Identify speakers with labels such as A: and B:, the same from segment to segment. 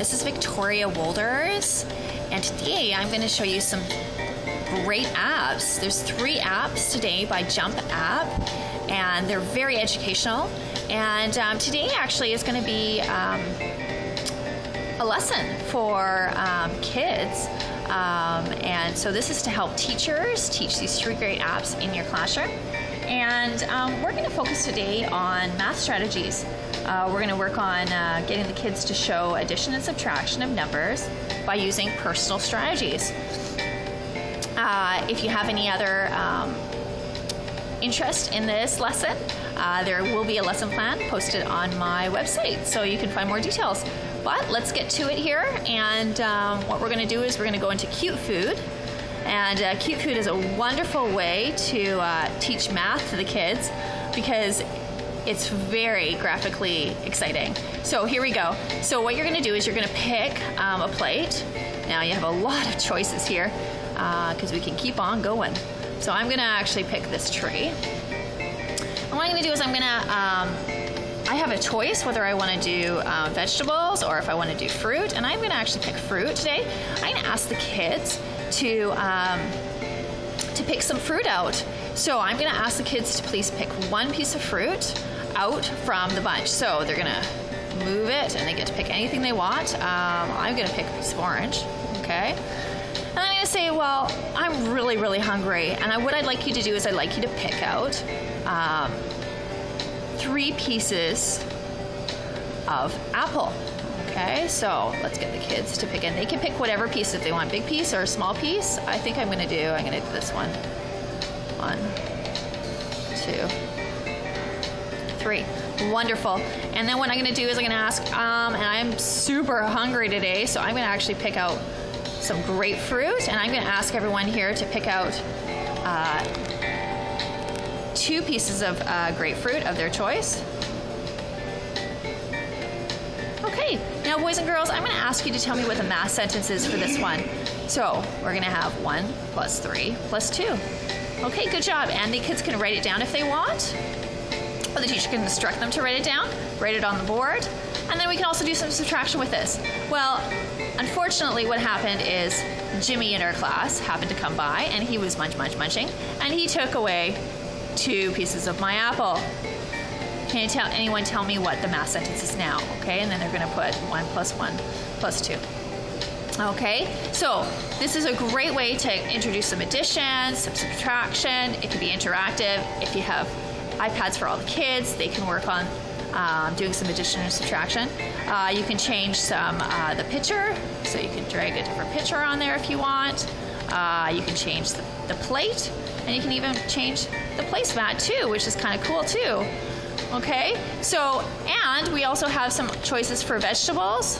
A: This is Victoria Wolders, and today I'm going to show you some great apps. There's 3 apps today by Jump App, and they're very educational. And today actually is going to be a lesson for kids. And so this is to help teachers teach these 3 great apps in your classroom. And we're going to focus today on math strategies. We're going to work on getting the kids to show addition and subtraction of numbers by using personal strategies. If you have any other interest in this lesson, there will be a lesson plan posted on my website, so you can find more details. But let's get to it here, and what we're going to do is we're going to go into Cute Food. And Cute Food is a wonderful way to teach math to the kids because it's very graphically exciting. So here we go. So what you're going to do is you're going to pick a plate. Now you have a lot of choices here because we can keep on going. So I'm going to actually pick this tree. And what I'm going to do is I have a choice whether I want to do vegetables or if I want to do fruit. And I'm going to actually pick fruit today. I'm going to ask the kids to pick some fruit out. So I'm going to ask the kids to please pick one piece of fruit out from the bunch. So they're going to move it and they get to pick anything they want. I'm going to pick a piece of orange, okay? And I'm going to say, well, I'm really, really hungry. And what I'd like you to do is I'd like you to pick out 3 pieces of apple. Okay, so let's get the kids to pick in. They can pick whatever piece if they want, big piece or a small piece. I think I'm going to do this one. 1, 2, 3. Wonderful. And then what I'm going to do is I'm going to ask, and I'm super hungry today, so I'm going to actually pick out some grapefruit, and I'm going to ask everyone here to pick out 2 pieces of grapefruit of their choice. Okay, now boys and girls, I'm going to ask you to tell me what the math sentence is for this one. So we're going to have 1 plus 3 plus 2. Okay, good job. And the kids can write it down if they want. Or the teacher can instruct them to write it down, write it on the board. And then we can also do some subtraction with this. Well, unfortunately what happened is Jimmy in our class happened to come by and he was munching, and he took away 2 pieces of my apple. Can anyone tell me what the math sentence is now? Okay, and then they're going to put 1 plus 1 plus 2. Okay, so this is a great way to introduce some addition, some subtraction. It can be interactive. If you have iPads for all the kids, they can work on doing some addition and subtraction. You can change the picture, so you can drag a different picture on there if you want. You can change the plate, and you can even change the placemat too, which is kind of cool too. Okay, so, and we also have some choices for vegetables,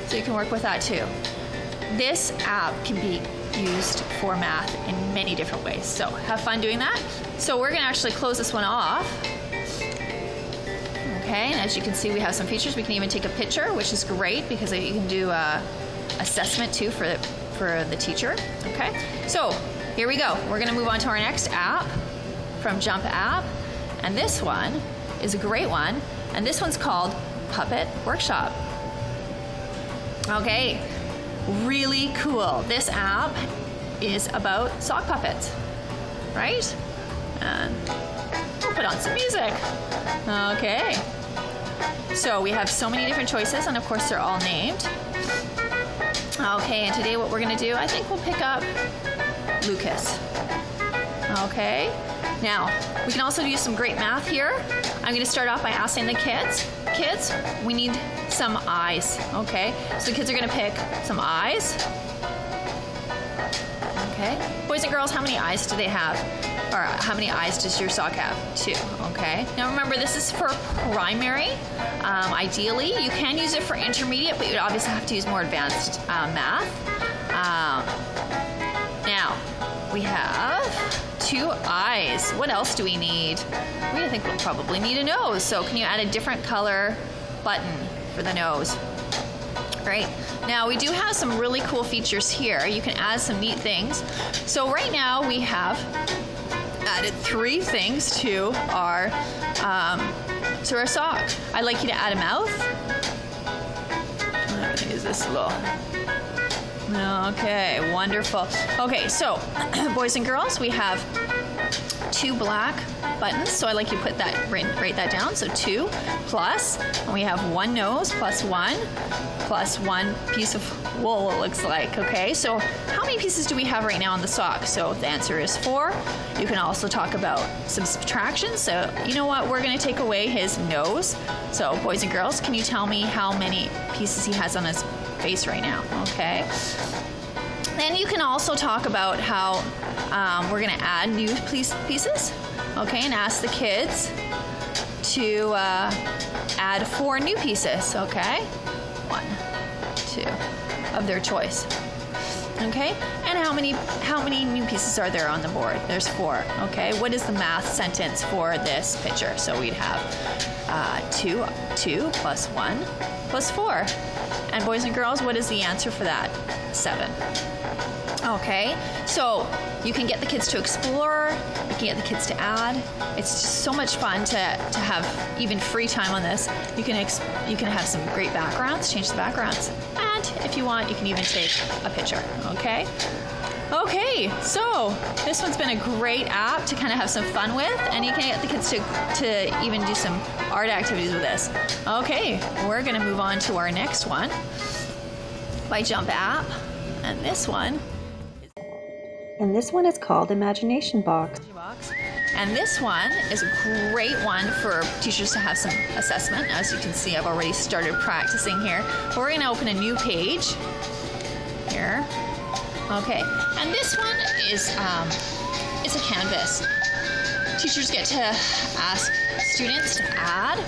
A: so you can work with that too. This app can be used for math in many different ways, so have fun doing that. So we're going to actually close this one off. Okay, and as you can see, we have some features. We can even take a picture, which is great because you can do assessment too for the teacher. Okay, so here we go. We're going to move on to our next app from Jump App. And this one is a great one. And this one's called Puppet Workshop. Okay, really cool. This app is about sock puppets, right? And we'll put on some music. Okay. So we have so many different choices, and of course they're all named. Okay, and today what we're going to do, I think we'll pick up Lucas. Okay. Now, we can also do some great math here. I'm going to start off by asking the kids, we need some eyes, okay? So the kids are going to pick some eyes. Okay. Boys and girls, how many eyes do they have? Or how many eyes does your sock have? 2, okay? Now remember, this is for primary. Ideally, you can use it for intermediate, but you'd obviously have to use more advanced math. Now, we have 2 eyes. What else do we need? I think we'll probably need a nose. So can you add a different color button for the nose? Great. Now we do have some really cool features here. You can add some neat things. So right now we have added 3 things to our sock. I'd like you to add a mouth, Is this low? Okay, wonderful. Okay, so boys and girls, we have 2 black buttons. So I'd like you to put that, write that down. So 2 plus, and we have 1 nose plus 1 piece of wool, it looks like. Okay, so how many pieces do we have right now on the sock? So the answer is 4. You can also talk about some subtraction. So you know what? We're going to take away his nose. So boys and girls, can you tell me how many pieces he has on his face right now? Okay. Then you can also talk about how we're going to add new pieces, okay, and ask the kids to add 4 new pieces, okay? 1, 2 of their choice, okay? And how many new pieces are there on the board? There's 4, okay? What is the math sentence for this picture? So we'd have 2 plus 1 plus 4. And boys and girls, what is the answer for that? 7. Okay, so you can get the kids to explore, you can get the kids to add. It's just so much fun to have even free time on this. You can have some great backgrounds, change the backgrounds. And if you want, you can even take a picture, okay? Okay, so this one's been a great app to kind of have some fun with, and you can get the kids to even do some art activities with this. Okay, we're gonna move on to our next one by Jump app, and this one
B: is called Imagination Box.
A: And this one is a great one for teachers to have some assessment. As you can see, I've already started practicing here. We're going to open a new page here. Okay, and this one is it's a canvas. Teachers get to ask students to add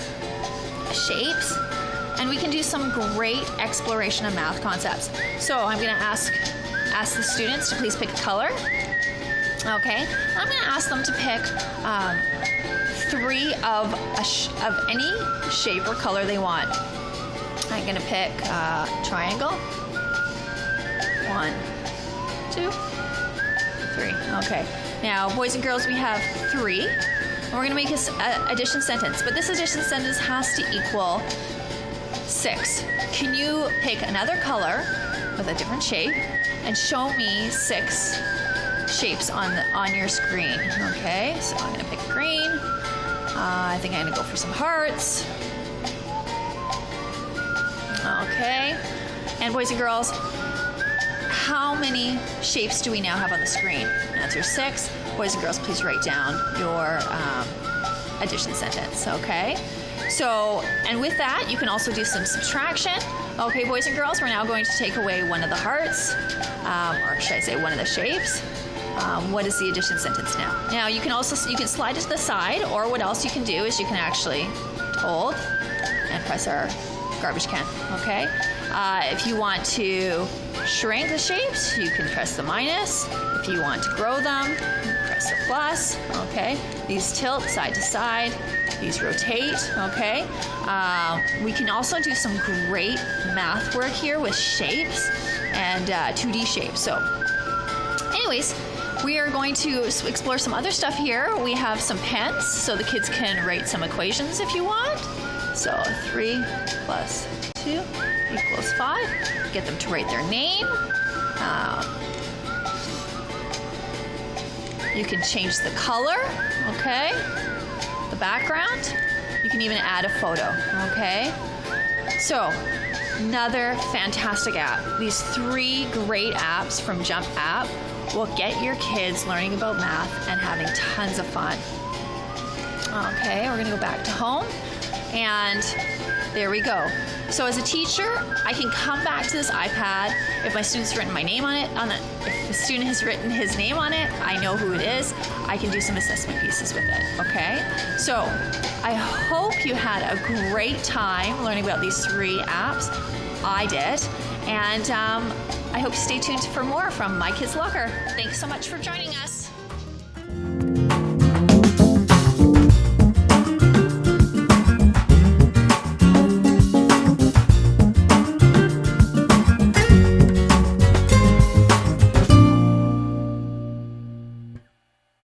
A: shapes, and we can do some great exploration of math concepts. So I'm going to ask the students to please pick a color. Okay, I'm going to ask them to pick 3 of any shape or color they want. I'm going to pick triangle. 1, 2, 3. Okay. Now, boys and girls, we have 3. And we're going to make this addition sentence, but this addition sentence has to equal 6. Can you pick another color with a different shape and show me 6 shapes on your screen? Okay, so I'm going to pick green. I think I'm going to go for some hearts. Okay, and boys and girls, how many shapes do we now have on the screen? Answer 6. Boys and girls, please write down your addition sentence, okay? So, and with that, you can also do some subtraction. Okay, boys and girls, we're now going to take away one of the hearts, or should I say one of the shapes. What is the addition sentence now? Now, you can slide it to the side, or what else you can do is you can actually hold and press our garbage can, okay? If you want to shrink the shapes, you can press the minus. If you want to grow them, press the plus, okay? These tilt side to side, these rotate, okay? We can also do some great math work here with shapes and 2D shapes. So anyways, we are going to explore some other stuff here. We have some pens, so the kids can write some equations if you want. So 3 plus 2 equals 5. Get them to write their name. You can change the color, okay? The background. You can even add a photo, okay? So, another fantastic app. These 3 great apps from Jump app will get your kids learning about math and having tons of fun. Okay, we're gonna go back to home, and there we go. So as a teacher, I can come back to this iPad. If my student's written my name on it, if the student has written his name on it, I know who it is. I can do some assessment pieces with it, okay? So I hope you had a great time learning about these 3 apps. I did. And I hope you stay tuned for more from My Kids Locker. Thanks so much for joining us.